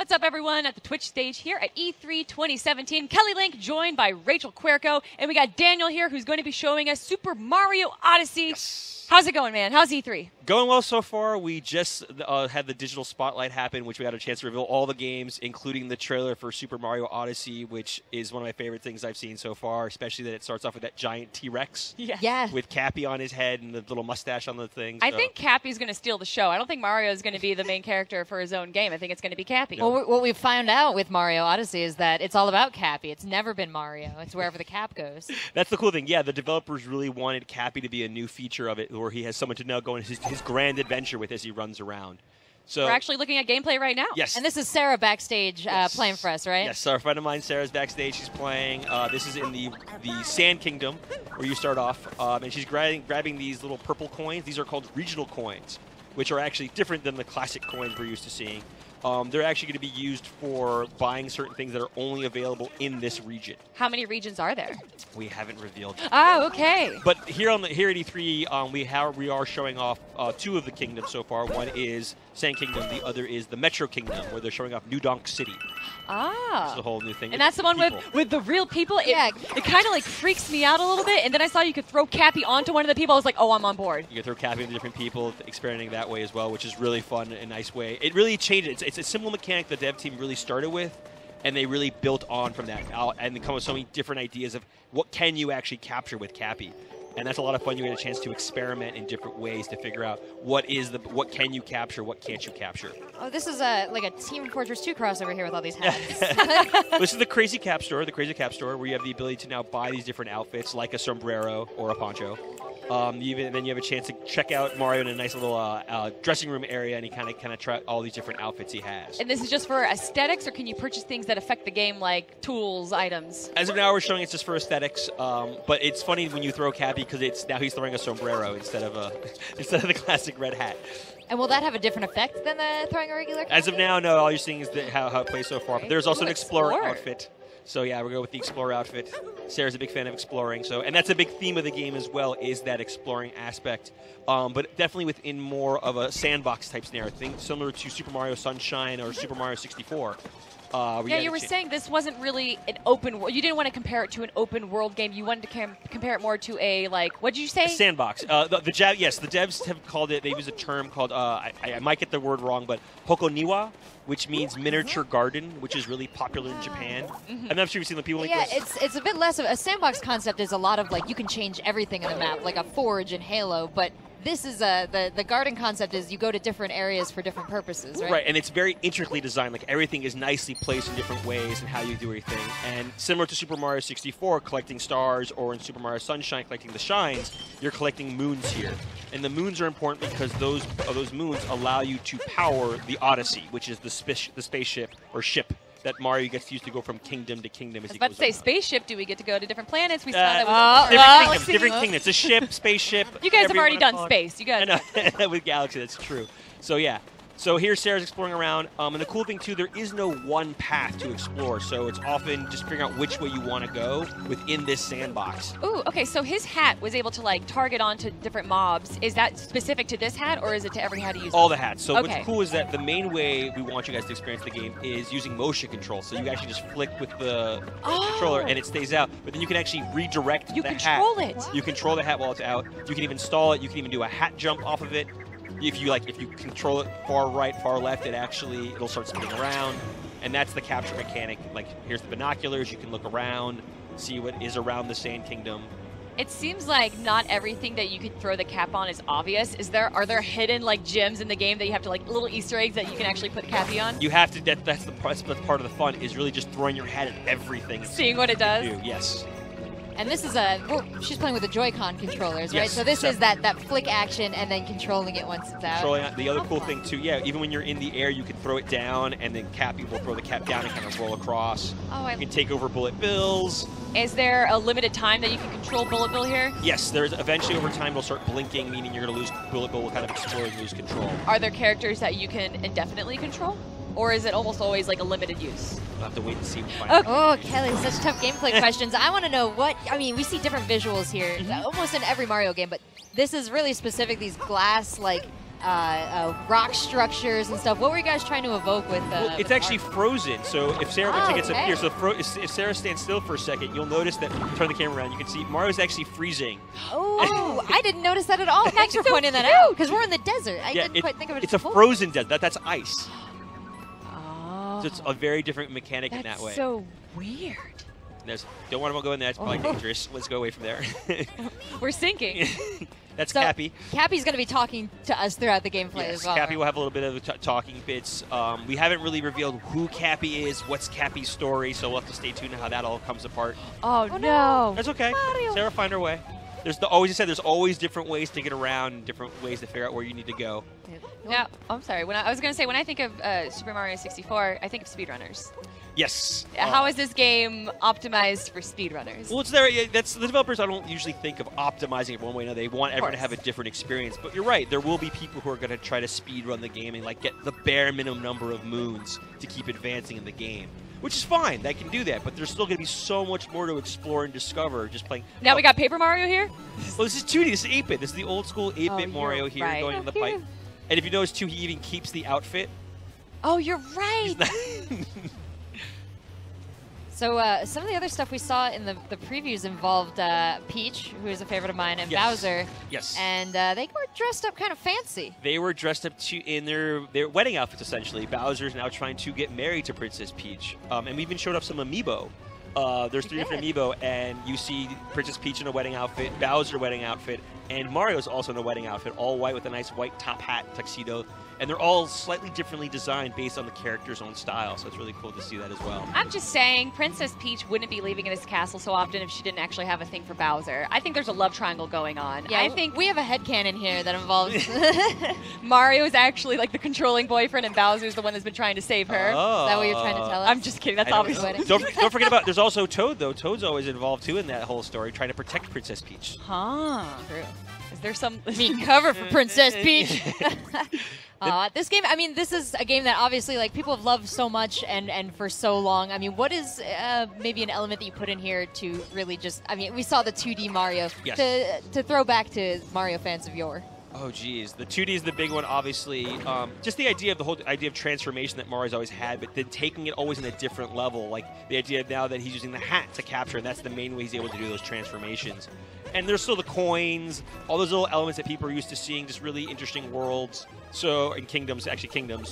What's up, everyone, at the Twitch stage here at E3 2017. Kelly Link joined by Rachel Querco, and we got Daniel here who's going to be showing us Super Mario Odyssey. Yes. How's it going, man? How's E3? Going well so far. We just had the digital spotlight happen, which we had a chance to reveal all the games, including the trailer for Super Mario Odyssey, which is one of my favorite things I've seen so far, especially that it starts off with that giant T-Rex Yeah. with Cappy on his head and the little mustache on the thing. I think Cappy's going to steal the show. I don't think Mario is going to be the main character for his own game. I think it's going to be Cappy. Well, what we've found out with Mario Odyssey is that it's all about Cappy. It's never been Mario. It's wherever the cap goes. That's the cool thing. Yeah, the developers really wanted Cappy to be a new feature of it, where he has someone to now go on his grand adventure with as he runs around. So we're actually looking at gameplay right now. Yes. And this is Sarah backstage playing for us, right? Yes, so a friend of mine, Sarah's backstage. She's playing. This is in the Sand Kingdom, where you start off, and she's grabbing these little purple coins. These are called regional coins, which are actually different than the classic coins we're used to seeing. They're actually going to be used for buying certain things that are only available in this region. How many regions are there? We haven't revealed. Oh, okay. But here at E3, we are showing off two of the kingdoms so far. One is Sand Kingdom. The other is the Metro Kingdom, where they're showing off New Donk City. Ah. It's a whole new thing. And that's the one with the real people? It kind of like freaks me out a little bit. And then I saw you could throw Cappy onto one of the people. I was like, oh, I'm on board. You can throw Cappy into different people, experimenting that way as well, which is really fun and a nice way. It really changed it. It's a simple mechanic the dev team really started with, and they really built on from that. And they come with so many different ideas of what can you actually capture with Cappy. And that's a lot of fun. You get a chance to experiment in different ways to figure out what can you capture, what can't you capture. Oh, this is like a Team Fortress 2 crossover here with all these hats. This is the Crazy Cap store, where you have the ability to now buy these different outfits, like a sombrero or a poncho. Then you have a chance to check out Mario in a nice little dressing room area, and he kind of try all these different outfits he has. And this is just for aesthetics, or can you purchase things that affect the game, like tools, items? As of now, we're showing it's just for aesthetics. But it's funny when you throw Cappy, because now he's throwing a sombrero instead of the classic red hat. And will that have a different effect than throwing a regular Cappy? As of now, no. All you're seeing is how it plays so far. But there's also an Explorer outfit. So yeah, we'll go with the Explorer outfit. Sarah's a big fan of exploring, and that's a big theme of the game as well, is that exploring aspect. But definitely within more of a sandbox type scenario, similar to Super Mario Sunshine or Super Mario 64. Yeah, you were saying this wasn't really an open world. You didn't want to compare it to an open world game. You wanted to compare it more to a, like, what did you say? A sandbox. Yes, the devs have called it, they've used a term called, I might get the word wrong, but hokoniwa, which means miniature garden, which is really popular in Japan. I'm not sure you've seen the people like this. Yeah, it's a bit less of a sandbox concept. Is a lot of, like, you can change everything in the map, like a forge in Halo, but this is the garden concept is you go to different areas for different purposes, right? Right, and it's very intricately designed. Like, everything is nicely placed in different ways and how you do everything. And similar to Super Mario 64, collecting stars, or in Super Mario Sunshine, collecting the shines, you're collecting moons here. And the moons are important because those moons allow you to power the Odyssey, which is the spaceship or ship that Mario gets to use to go from kingdom to kingdom as he goes. I was about to say, spaceship, do we get to go to different planets? We saw that with different kingdoms. It's a ship, spaceship. You guys have already done space. You guys. With Galaxy, that's true. So yeah. So here Sarah's exploring around, and the cool thing too, there is no one path to explore, so it's often just figuring out which way you want to go within this sandbox. Ooh, okay, so his hat was able to, like, target onto different mobs. Is that specific to this hat, or is it to every hat he uses? All the hats. So what's cool is that the main way we want you guys to experience the game is using motion control. So you actually just flick with the controller and it stays out, but then you can actually redirect the hat. You control it. You control the hat while it's out. You can even stall it. You can even do a hat jump off of it. If you control it far right, far left, it'll start spinning around, and that's the capture mechanic. Like, here's the binoculars, you can look around, see what is around the Sand Kingdom. It seems like not everything that you could throw the cap on is obvious. Are there hidden, like, gems in the game that you have to, like, little Easter eggs that you can actually put Cappy on? You have to. That's part of the fun, is really just throwing your hat at everything. Seeing what it does. Yes. And this is she's playing with the Joy-Con controllers, right? Yes, so this is that flick action and then controlling it once it's out. The other cool thing too, even when you're in the air, you can throw it down, and then Cappy will throw the cap down and kind of roll across. You can take over bullet bills. Is there a limited time that you can control bullet bill here? Yes, there's eventually over time it'll start blinking, meaning you're going to lose bullet bill will kind of explode and lose control. Are there characters that you can indefinitely control? Or is it almost always like a limited use? We'll have to wait and see. Oh, Kelly, such tough gameplay questions. I want to know we see different visuals here, almost in every Mario game, but this is really specific, these glass, like, rock structures and stuff. What were you guys trying to evoke with? Well, it's with actually frozen. So if Sarah gets up okay. here, so if Sarah stands still for a second, you'll notice that. Turn the camera around. You can see Mario's actually freezing. Oh, I didn't notice that at all. Thanks for pointing that out, because we're in the desert. I didn't quite think of it. It's a frozen desert. That's ice. Oh. So it's a very different mechanic in that way. That's so weird. Don't want to go in there. It's probably dangerous. Let's go away from there. We're sinking. That's So, Cappy. Cappy's going to be talking to us throughout the gameplay Yes, as well. Cappy will have a little bit of talking bits. We haven't really revealed who Cappy is, what's Cappy's story, so we'll have to stay tuned to how that all comes apart. Oh, no. no. That's okay. Mario. Sarah, find her way. There's always different ways to get around, different ways to figure out where you need to go. Now, I'm sorry. I was going to say, when I think of Super Mario 64, I think of speedrunners. Yes. How is this game optimized for speedrunners? Well, it's there. That's the developers. I don't usually think of optimizing it one way or another. They want everyone to have a different experience. But you're right. There will be people who are going to try to speed run the game and like get the bare minimum number of moons to keep advancing in the game, which is fine. They can do that. But there's still going to be so much more to explore and discover just playing. Now we got Paper Mario here? Well, this is 2D. This is 8-bit. This is the old school 8-bit you're Mario here right. going in the pipe. And if you notice too, he even keeps the outfit. Oh, you're right. So some of the other stuff we saw in the previews involved Peach, who is a favorite of mine, and Yes. Bowser. Yes. And they were dressed up kind of fancy. They were dressed up in their wedding outfits, essentially. Bowser's now trying to get married to Princess Peach. And we even showed off some amiibo. There's 3 different amiibo, and you see Princess Peach in a wedding outfit, Bowser wedding outfit, and Mario's also in a wedding outfit, all white with a nice white top hat tuxedo. And they're all slightly differently designed based on the character's own style, so it's really cool to see that as well. I'm just saying, Princess Peach wouldn't be leaving this castle so often if she didn't actually have a thing for Bowser. I think there's a love triangle going on. Yeah, I think we have a headcanon here that involves. Mario is actually like the controlling boyfriend, and Bowser's the one that's been trying to save her. Is that what you're trying to tell us? I'm just kidding. That's I obviously. don't forget about, there's also Toad, though. Toad's always involved, too, in that whole story, trying to protect Princess Peach. Huh. True. Is there some... cover for Princess Peach. This game, I mean, this is a game that obviously like people have loved so much and for so long. I mean, what is maybe an element that you put in here to really just, I mean, we saw the 2D Mario, Yes. to throw back to Mario fans of yore. Oh, geez. The 2D is the big one, obviously. Just the whole idea of transformation that Mario's always had, but then taking it always in a different level. Like the idea now that he's using the hat to capture, and that's the main way he's able to do those transformations. And there's still the coins, all those little elements that people are used to seeing, just really interesting worlds. And kingdoms.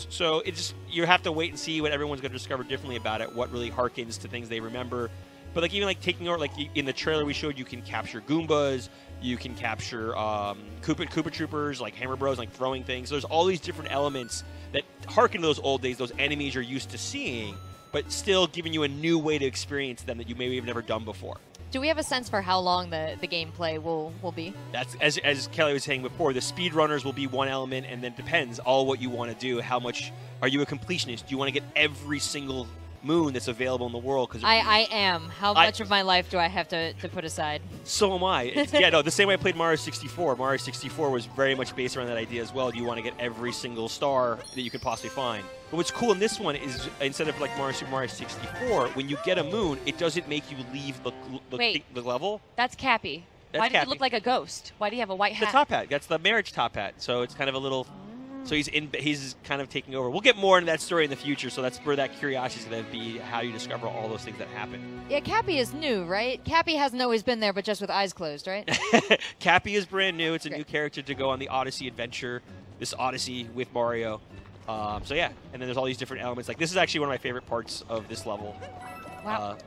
So it's just, you have to wait and see what everyone's going to discover differently about it, what really harkens to things they remember. But like even like taking over, like in the trailer we showed, you can capture Goombas, you can capture Koopa Troopers, like Hammer Bros, like throwing things. So there's all these different elements that harken to those old days, those enemies you're used to seeing, but still giving you a new way to experience them that you maybe have never done before. Do we have a sense for how long the gameplay will be? That's as Kelly was saying before, the speedrunners will be one element, and then depends all what you want to do. How much are you a completionist? Do you want to get every single moon that's available in the world? Because I am. How much of my life do I have to put aside? So am I. The same way I played Mario 64. Mario 64 was very much based around that idea as well. Do you want to get every single star that you could possibly find? But what's cool in this one is instead of like Super Mario 64, when you get a moon, it doesn't make you leave the level. That's Cappy. Why did he look like a ghost? Why do you have a white hat? The top hat. That's the marriage top hat. So it's kind of a little... So he's kind of taking over. We'll get more into that story in the future, so that's where that curiosity is going to be, how you discover all those things that happen. Yeah, Cappy is new, right? Cappy hasn't always been there, but just with eyes closed, right? Cappy is brand new. It's a new character to go on the Odyssey adventure, this Odyssey with Mario. So yeah, and then there's all these different elements. Like this is actually one of my favorite parts of this level. Wow.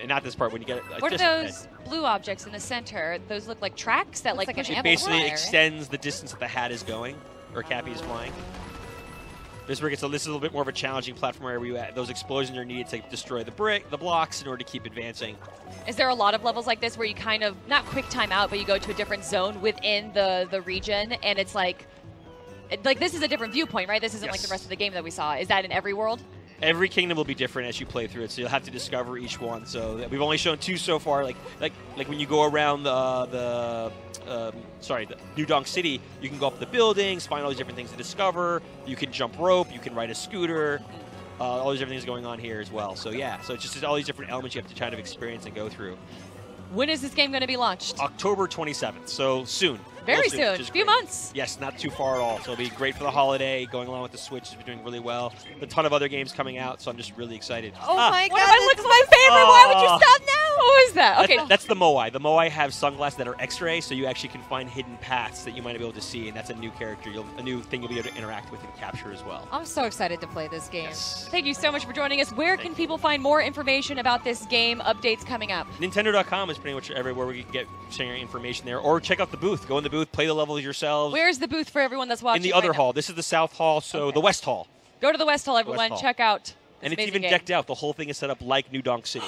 Not this part, when you get it. What are those blue objects in the center? Those look like tracks that like push it basically extends the distance that the hat is going, or Cappy is flying. This is a little bit more of a challenging platform area where those explosions are needed to destroy the blocks in order to keep advancing. Is there a lot of levels like this where you kind of, not quick time out, but you go to a different zone within the region, and it's like this is a different viewpoint, right? This isn't like the rest of the game that we saw. Is that in every world? Every kingdom will be different as you play through it, so you'll have to discover each one. So we've only shown 2 so far. Like when you go around the New Donk City, you can go up the buildings, find all these different things to discover. You can jump rope, you can ride a scooter. All these different things going on here as well. So yeah, so it's just all these different elements you have to kind of experience and go through. When is this game going to be launched? October 27th, so soon. Very Real soon. which is A few great. months. Yes, not too far at all. So it'll be great for the holiday. Going along with the Switch has been doing really well. A ton of other games coming out, so I'm just really excited. Oh my One god, of my looks my favorite. Why would you Oh. stop now? What was that? Okay. That's the Moai. The Moai have sunglasses that are X-ray, so you actually can find hidden paths that you might be able to see, and that's a new character, a new thing you'll be able to interact with and capture as well. I'm so excited to play this game. Yes. Thank you so much for joining us. Where can people find more information about this game, updates coming up? Nintendo.com is pretty much everywhere where we can get sharing information there, or check out the booth. Go in the booth, play the levels yourselves. Where's the booth for everyone that's watching? In the other right now? hall. This is the South Hall, so Okay. the West Hall. Go to the West Hall, everyone. Hall. Check out. This And it's amazing even game. decked out. The whole thing is set up like New Donk City.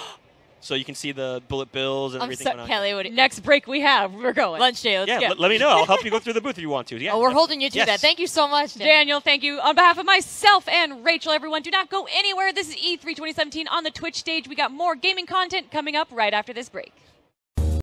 So you can see the bullet bills and I'm everything so going on. Kelly. What, Next break we have. We're going. lunch day. Let's Yeah, go. let me know. I'll help you go through the booth if you want to. Yeah, Oh, we're holding you to Yes. that. Thank you so much, Dan. Daniel, thank you. On behalf of myself and Rachel, everyone, do not go anywhere. This is E3 2017 on the Twitch stage. We got more gaming content coming up right after this break.